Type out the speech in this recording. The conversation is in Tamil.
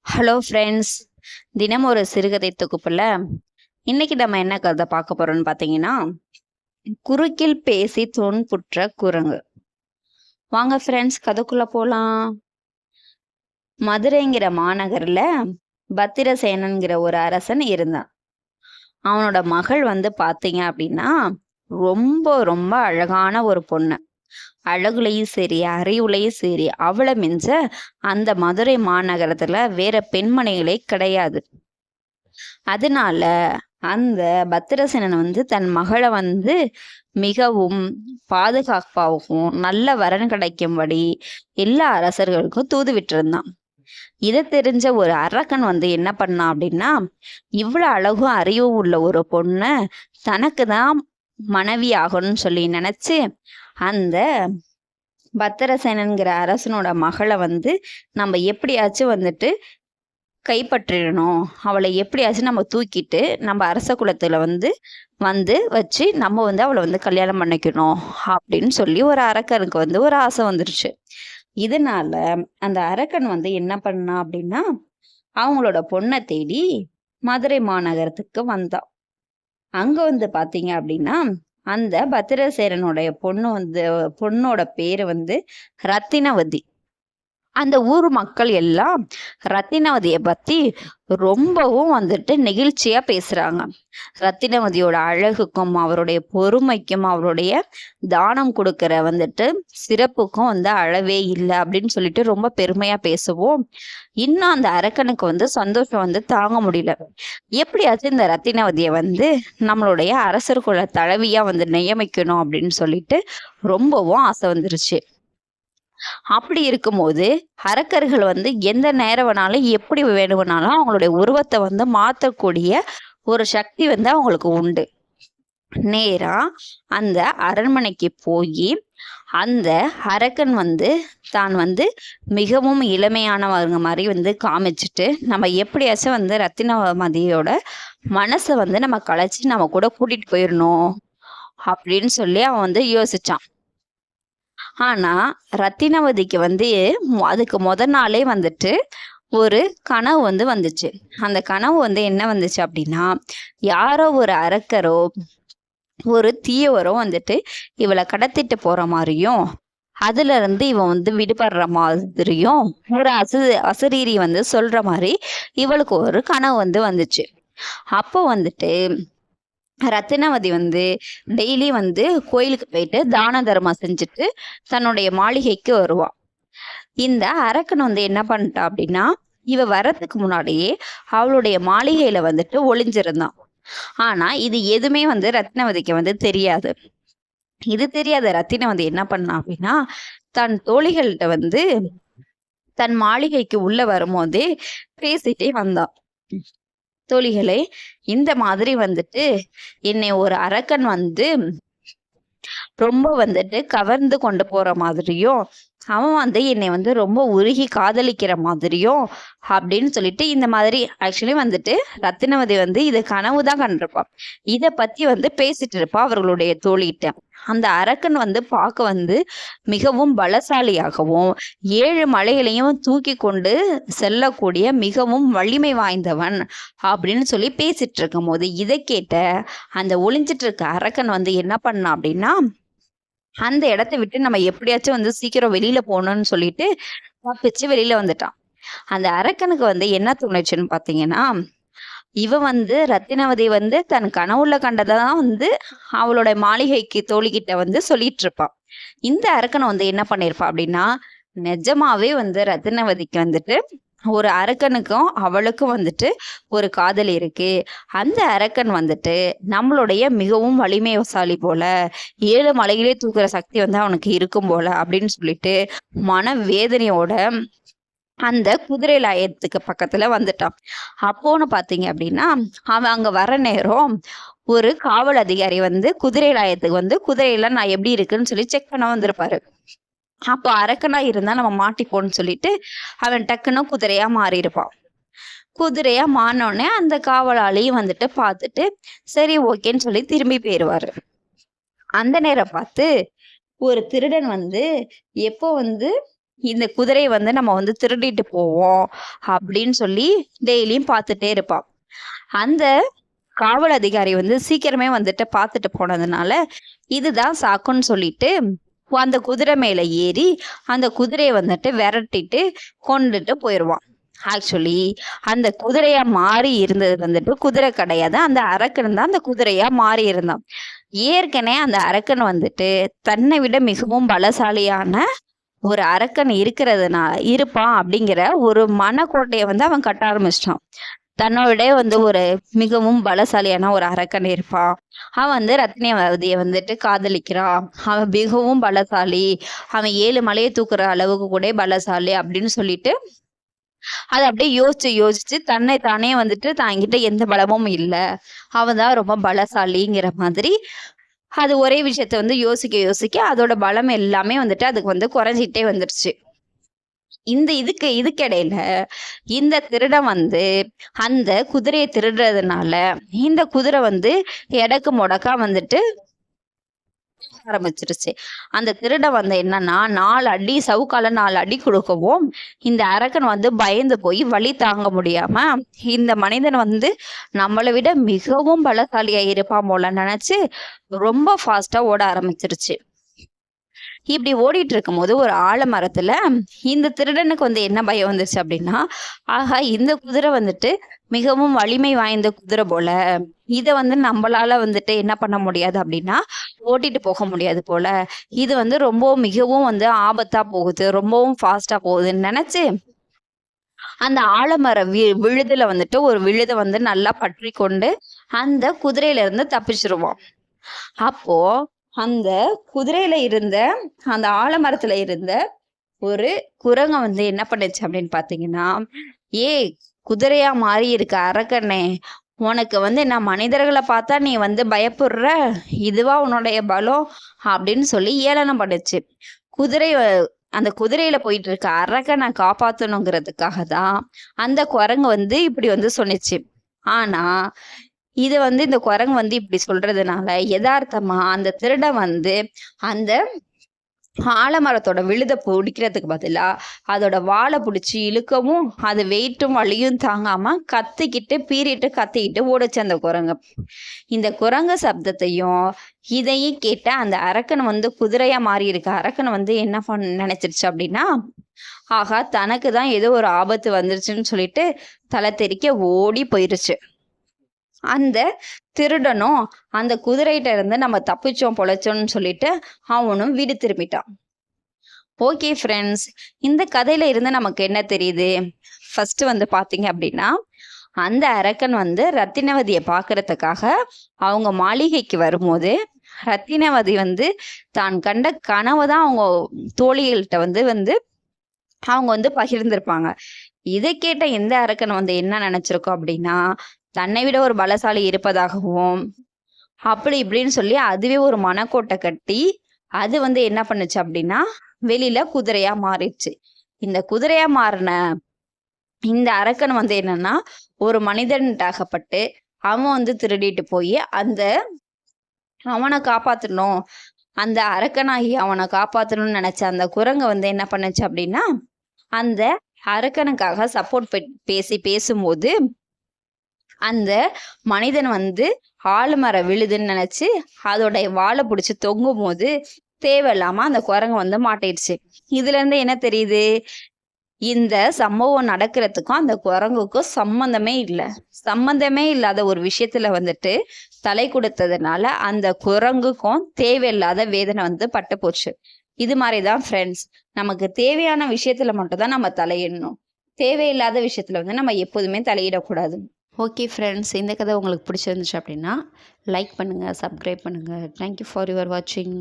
ஹலோ ஃப்ரெண்ட்ஸ், தினம் ஒரு சிறுகதை தொகுப்புல இன்னைக்கு நம்ம என்ன கதை பார்க்க போறோம்னு பார்த்தீங்கன்னா, குறுக்கில் பேசி துன்புற்ற குரங்கு. வாங்க ஃப்ரெண்ட்ஸ், கதைக்குள்ள போலாம். மதுரைங்கிற மாநகர்ல பத்திரசேனன்கிற ஒரு அரசன் இருந்தான். அவனோட மகள் பார்த்தீங்க அப்படின்னா ரொம்ப ரொம்ப அழகான ஒரு பொண்ணு. அழகுலையும் சரி, அறிவுலையும் சரி, அவளை மிஞ்ச அந்த மதுரை மாநகரத்துல வேற பெண்மணிகளே கிடையாது. அதனால அந்த பத்திரசேனன் தன் மகளை மிகவும் பாதுகாப்பாகவும் நல்ல வரன் கிடைக்கும்படி எல்லா அரசர்களுக்கும் தூது விட்டிருந்தான். இதை தெரிஞ்ச ஒரு அரக்கன் என்ன பண்ணான் அப்படின்னா, இவ்வளவு அழகும் அறிவும் உள்ள ஒரு பொண்ணு தனக்கு தான் மனைவி ஆகணும்னு சொல்லி நினைச்சு அந்த பத்திரசேனன்கிற அரசனோட மகளை நம்ம எப்படியாச்சும் கைப்பற்றிடணும், அவளை எப்படியாச்சும் நம்ம தூக்கிட்டு நம்ம அரச குலத்துல வச்சு நம்ம அவளை கல்யாணம் பண்ணிக்கணும் அப்படின்னு சொல்லி ஒரு அரக்கனுக்கு ஒரு ஆசை வந்துருச்சு. இதனால அந்த அரக்கன் என்ன பண்ணா அப்படின்னா, அவங்களோட பொண்ணை தேடி மதுரை மாநகரத்துக்கு வந்தான். அங்க பாத்தீங்க அப்படின்னா, அந்த பத்திரசேனனுடைய பொண்ணோட பேரு ரத்தினவதி. அந்த ஊர் மக்கள் எல்லாம் ரத்தினவதியை பத்தி ரொம்பவும் நெகிழ்ச்சியா பேசுறாங்க. ரத்தினவதியோட அழகுக்கும் அவருடைய பொறுமைக்கும் அவருடைய தானம் கொடுக்கிற சிறப்புக்கும் அளவே இல்லை அப்படின்னு சொல்லிட்டு ரொம்ப பெருமையா பேசுவோம். இன்னும் அந்த அரக்கனுக்கு சந்தோஷம் தாங்க முடியல. எப்படியாச்சும் இந்த ரத்தினவதியை நம்மளுடைய அரசர் குல தலைவியா நியமிக்கணும் அப்படின்னு சொல்லிட்டு ரொம்பவும் ஆசை வந்துருச்சு. அப்படி இருக்கும்போது அரக்கர்கள் எந்த நேரம் வேணாலும் எப்படி வேணும்னாலும் அவங்களுடைய உருவத்தை மாற்றக்கூடிய ஒரு சக்தி அவங்களுக்கு உண்டு. நேரா அந்த அரண்மனைக்கு போய் அந்த அரக்கன் தான் மிகவும் இளமையானவங்க மாதிரி காமிச்சிட்டு, நம்ம எப்படியாச்சும் ரத்தினவதியோட மனசை நம்ம கலைச்சி நம்ம கூட கூட்டிட்டு போயிடணும் அப்படின்னு சொல்லி அவன் யோசிச்சான். ஆனா ரத்தினவதிக்கு அதுக்கு நாளே ஒரு கனவு வந்துச்சு. அந்த கனவு என்ன வந்துச்சு அப்படின்னா, யாரோ ஒரு அரக்கரோ ஒரு தீயவரோ இவளை கடத்திட்டு போற மாதிரியும், அதுல இருந்து இவன் விடுபடுற மாதிரியும் ஒரு அசரீரி சொல்ற மாதிரி இவளுக்கு ஒரு கனவு வந்துச்சு. அப்போ ரத்தினவதி டெய்லி கோயிலுக்கு போயிட்டு தான தர்மம் செஞ்சுட்டு தன்னுடைய மாளிகைக்கு வருவா. இந்த அரக்கன் என்ன பண்ணிட்டா அப்படின்னா, இவ வர்றதுக்கு முன்னாடியே அவளுடைய மாளிகையில ஒளிஞ்சிருந்தான். ஆனா இது எதுவுமே ரத்தினவதிக்கு தெரியாது. இது தெரியாத ரத்தினவதி என்ன பண்ணா அப்படின்னா, தன் தோழிகள்கிட்ட தன் மாளிகைக்கு உள்ள வரும்போதே பேசிட்டே வந்தான். தோழிகளே, இந்த மாதிரி என்னை ஒரு அரக்கன் ரொம்ப கவர்ந்து கொண்டு போற மாதிரியும், அவன் என்னை ரொம்ப உருகி காதலிக்கிற மாதிரியும் அப்படின்னு சொல்லிட்டு இந்த மாதிரி ஆக்சுவலி ரத்தினவதி இது கனவுதான் கண்டிருப்பான். இத பத்தி பேசிட்டு இருப்பா அவர்களுடைய தோழிகிட்ட. அந்த அரக்கன் பார்க்க மிகவும் பலசாலியாகவும் 7 மலைகளையும் தூக்கி கொண்டு செல்லக்கூடிய மிகவும் வலிமை வாய்ந்தவன் அப்படின்னு சொல்லி பேசிட்டு இருக்கும் போது இதை கேட்ட அந்த ஒளிஞ்சிட்டு இருக்க அரக்கன் என்ன பண்ணா அப்படின்னா, அந்த இடத்தை விட்டு நம்ம எப்படியாச்சும் சீக்கிரம் வெளியில போகணும்னு சொல்லிட்டு தப்பிச்சு வெளியில வந்துட்டான். அந்த அரக்கனுக்கு என்ன தோணுச்சுன்னு பாத்தீங்கன்னா, இவ ரத்தினவதி தன் கனவுல கண்டதான் அவளோட மாளிகைக்கு தோழிகிட்ட சொல்லிட்டு இருப்பான். இந்த அரக்கன் என்ன பண்ணிருப்பா அப்படின்னா, நிஜமாவே ரத்தினவதிக்கு ஒரு அரக்கனுக்கும் அவளுக்கும் ஒரு காதல் இருக்கு. அந்த அரக்கன் நம்மளுடைய மிகவும் வலிமைசாலி போல, 7 மலைகளே தூக்குற சக்தி அவனுக்கு இருக்கும் போல அப்படின்னு சொல்லிட்டு மன வேதனையோட அந்த குதிரை லாயத்துக்கு பக்கத்துல வந்துட்டான். அப்போன்னு பாத்தீங்க அப்படின்னா, அவன் அங்க வர நேரம் ஒரு காவல் அதிகாரி குதிரை லாயத்துக்கு குதிரையெல்லாம் நான் எப்படி இருக்குன்னு சொல்லி செக் பண்ண வந்திருப்பாரு. அப்போ அரக்கனா இருந்தா நம்ம மாட்டிப்போன்னு சொல்லிட்டு அவன் டக்குன்னு குதிரையா மாறி இருப்பான். குதிரையா மாறினோடனே அந்த காவலாளியும் பார்த்துட்டு சரி ஓகேன்னு சொல்லி திரும்பி போயிடுவாரு. அந்த நேரம் பார்த்து ஒரு திருடன் எப்போ இந்த குதிரையை வந்து நம்ம வந்து திருடிட்டு போவோம் அப்படின்னு சொல்லி டெய்லியும் பார்த்துட்டே இருப்பான். அந்த காவல் அதிகாரி வந்து சீக்கிரமே வந்துட்டு பார்த்துட்டு போனதுனால இதுதான் சாக்குன்னு சொல்லிட்டு அந்த குதிரை மேல ஏறி அந்த குதிரையை வந்துட்டு விரட்டிட்டு கொண்டுட்டு போயிடுவான். ஆக்சுவலி அந்த குதிரையா மாறி இருந்தது வந்துட்டு குதிரை கிடையாது, அந்த அரக்கன் தான் அந்த குதிரையா மாறி இருந்தான். ஏற்கனவே அந்த அரக்கன் வந்துட்டு தன்னை விட மிகவும் பலசாலியான ஒரு அரக்கன் இருப்பான் அப்படிங்கிற ஒரு மனக்கோட்டையை வந்து அவன் கட்ட ஆரம்பிச்சிட்டான். தன்னோட வந்து ஒரு மிகவும் பலசாலியான ஒரு அரக்கன் இருப்பான். அவன் வந்து ரத்னவதியை வந்துட்டு காதலிக்கிறான். அவன் மிகவும் பலசாலி, அவன் 7 மலையை தூக்குற அளவுக்கு கூட பலசாலி அப்படின்னு சொல்லிட்டு அதை அப்படியே யோசிச்சு தன்னை தானே வந்துட்டு தாங்கிட்ட எந்த பலமும் இல்ல, அவன் தான் ரொம்ப பலசாலிங்கிற மாதிரி அது ஒரே விஷயத்த வந்து யோசிக்க அதோட பலம் எல்லாமே வந்துட்டு அதுக்கு வந்து குறைஞ்சிட்டே வந்துருச்சு. இதுக்கிடையில இந்த திருடன் வந்து அந்த குதிரையை திருடுறதுனால இந்த குதிரை வந்து எடக்கு முடக்கா வந்துட்டு ஆரம்பிச்சிருச்சு. அந்த திருடன் வந்து என்னன்னா 4 அடி சவுக்கால 4 அடி கொடுக்கவும் இந்த அரக்கன் வந்து பயந்து போய் வலி தாங்க முடியாம இந்த மனிதன் வந்து நம்மளை விட மிகவும் பலசாலியா இருப்பான் போல நினைச்சு ரொம்ப ஃபாஸ்டா ஓட ஆரம்பிச்சிருச்சு. இப்படி ஓடிட்டு இருக்கும்போது ஒரு ஆலமரத்துல இந்த திருடனுக்கு வந்து என்ன பயம் வந்துச்சு அப்படின்னா, ஆகா இந்த குதிரை வந்துட்டு மிகவும் வலிமை வாய்ந்த குதிரை போல, இத வந்து நம்மளால வந்துட்டு என்ன பண்ண முடியாது அப்படின்னா ஓட்டிட்டு போக முடியாது போல, இது வந்து மிகவும் வந்து ஆபத்தா போகுது, ரொம்பவும் ஃபாஸ்டா போகுதுன்னு நினைச்சு அந்த ஆலமர விழுதுல வந்துட்டு ஒரு விழுத வந்து நல்லா பற்றி கொண்டு அந்த குதிரையில இருந்து தப்பிச்சிருவான். அப்போ அந்த குதிரையில இருந்த அந்த ஆலமரத்துல இருந்த ஒரு குரங்க வந்து என்ன பண்ணுச்சு அப்படின்னு பாத்தீங்கன்னா, ஏ குதிரையா மாறி இருக்க அரக்கனே, உனக்கு வந்து நான் மனிதர்களை பார்த்தா நீ வந்து பயப்படுற, இதுவா உன்னுடைய பலம் அப்படின்னு சொல்லி ஏளனம் பண்ணுச்சு. அந்த குதிரையில போயிட்டு இருக்க அரக்கனை காப்பாத்தணுங்கிறதுக்காக தான் அந்த குரங்கு வந்து இப்படி வந்து சொன்னிச்சு. ஆனா இது வந்து இந்த குரங்கு வந்து இப்படி சொல்றதுனால யதார்த்தமா அந்த திருடன் வந்து அந்த ஆலமரத்தோட விழுத பிடிக்கிறதுக்கு பதிலா அதோட வாழை பிடிச்சி இழுக்கவும் அது வெயிட்டும் வலியும் தாங்காம கத்திக்கிட்டு ஓடுச்சு அந்த குரங்கு. இந்த குரங்கு சப்தத்தையும் இதையும் கேட்ட அந்த அரக்கன் வந்து குதிரையா மாறி இருக்க அரக்கன் வந்து என்ன நினைச்சிருச்சு அப்படின்னா, ஆகா தனக்கு தான் ஏதோ ஒரு ஆபத்து வந்துருச்சுன்னு சொல்லிட்டு தலை தெறிக்க ஓடி போயிருச்சு. அந்த திருடனும் அந்த குதிரைகிட்ட இருந்து நம்ம தப்பிச்சோம் பொழைச்சோம்னு சொல்லிட்டு அவனும் வீடு திரும்பிட்டான். ஓகே ஃப்ரெண்ட்ஸ், இந்த கதையில இருந்து நமக்கு என்ன தெரியுது? ஃபர்ஸ்ட் வந்து பாத்தீங்க அப்படின்னா, அந்த அரக்கன் வந்து ரத்தினவதியை பாக்குறதுக்காக அவங்க மாளிகைக்கு வரும்போது ரத்தினவதி வந்து தான் கண்ட கனவை தான் அவங்க தோழிகள்கிட்ட வந்து அவங்க வந்து பகிர்ந்திருப்பாங்க. இதை கேட்ட எந்த அரக்கன் வந்து என்ன நினைச்சிருக்கோம் அப்படின்னா, தன்னை விட ஒரு பலசாலி இருப்பதாகவும் அப்படி இப்படின்னு சொல்லி அதுவே ஒரு மனக்கோட்டை கட்டி அது வந்து என்ன பண்ணுச்சு அப்படின்னா வெளியில குதிரையா மாறிடுச்சு. இந்த குதிரையா மாறின இந்த அரக்கன் வந்து என்னன்னா ஒரு மனிதன்ட்டாகப்பட்டு அவன் வந்து திருடிட்டு போய் அவனை காப்பாத்தணும், அந்த அரக்கனாகி அவனை காப்பாத்தணும்னு நினைச்ச அந்த குரங்க வந்து என்ன பண்ணுச்சு அப்படின்னா அந்த அரக்கனுக்காக சப்போர்ட் பேசும்போது அந்த மனிதன் வந்து ஆலமர விழுதுன்னு நினைச்சு அதோடைய வாழை பிடிச்சி தொங்கும் போது தேவையில்லாம அந்த குரங்கு வந்து மாட்டிடுச்சு. இதுல இருந்து என்ன தெரியுது? இந்த சம்பவம் நடக்கிறதுக்கும் அந்த குரங்குக்கும் சம்பந்தமே இல்லாத ஒரு விஷயத்துல வந்துட்டு தலை கொடுத்ததுனால அந்த குரங்குக்கும் தேவையில்லாத வேதனை வந்து பட்டு போச்சு. இது மாதிரிதான் ஃப்ரெண்ட்ஸ், நமக்கு தேவையான விஷயத்துல மட்டும்தான் நம்ம தலையிடணும், தேவையில்லாத விஷயத்துல வந்து நம்ம எப்போதுமே தலையிடக்கூடாது. ஓகே ஃப்ரெண்ட்ஸ், இந்த கதை உங்களுக்கு பிடிச்சிருந்துச்சு அப்படின்னா லைக் பண்ணுங்கள், சப்ஸ்கிரைப் பண்ணுங்கள். தேங்க்யூ ஃபார் யுவர் வாட்சிங்.